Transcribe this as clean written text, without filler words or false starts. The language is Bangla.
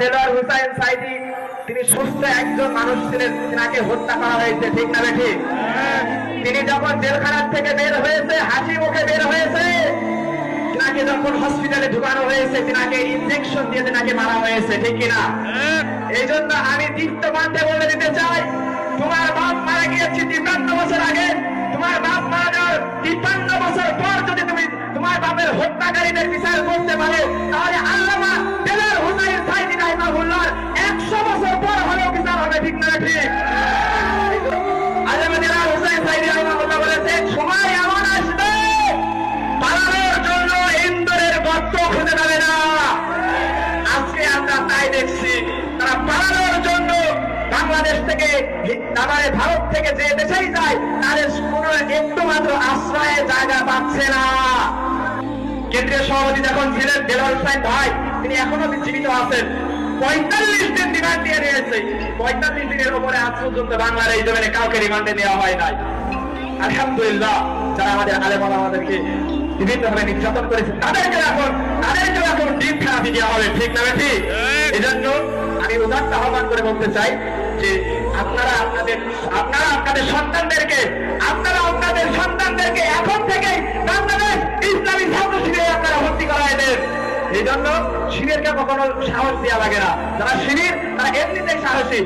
দেলোয়ার হোসেন সাইদি তিনি সুস্থ একজন মানুষ ছিলেন, তাকে হত্যা করা হয়েছে, ঠিক না ঠিক? তিনি যখন জেলখানা থেকে বের হয়েছে, হাসি মুখে বের হয়েছে, তাকে যখন হসপিটালে ঢুকানো হয়েছে, তাকে ইনজেকশন দিয়ে তাকে মারা হয়েছে, ঠিক কিনা? এই জন্য আমি দীপ্ত কণ্ঠে বলে দিতে চাই, তোমার বাপ মারা গিয়েছে 53 বছর আগে, তোমার বাপ মারা যাওয়ার 53 বছর পর যদি তুমি তোমার বাপের হত্যাকারীদের বিচার করতে পারো, তাহলে আল্লামা দেলোয়ার হোসেন সাইদি রাহিমাহুল্লাহর 100 বছর পর হলেও বিচার হবে, ঠিক না ঠিক? আল্লামা দেলোয়ার হোসেন সাইদি রাহিমাহুল্লাহ বলেছেন, সময় এমন আসবে পালানোর জন্য ইন্দোরের গর্ত খুঁজে পাবে না। আজকে আমরা তাই দেখছি, তারা পালানোর জন্য বাংলাদেশ থেকে, ভারত থেকে যে দেশেই যায়, তাদের কোনো একটু মাত্র আশ্রয়ের জায়গা পাচ্ছে না। কেন্দ্রীয় সভাপতি যখন ছিলেন দেলোয়ার হোসেন ভাই, তিনি এখনো জীবিত আছেন। 45 দিন রিমান্ড দিয়ে নিয়েছে, 45 দিনের উপরে আজ পর্যন্ত বাংলার এই জমিনে কাউকে রিমান্ডে নেওয়া হয় নাই। আলহামদুলিল্লাহ, যারা আমাদের আলেম আমাদেরকে বিভিন্ন ভাবে নির্যাতন করেছে, তাদেরকে এখন ডিম খারাপি দেওয়া হবে, ঠিক না ঠিক? এই জন্য আমি উদাত্ত আহ্বান করে বলতে চাই যে আপনারা আপনাদের সন্তানদেরকে এখন থেকে বাংলাদেশ ইসলামী ছাত্র শিবিরে আপনারা ভর্তি করায় দেন। এই জন্য শিবিরকে কখনো সাহস দেওয়া লাগে না, যারা শিবির তারা এমনিতেই সাহসী।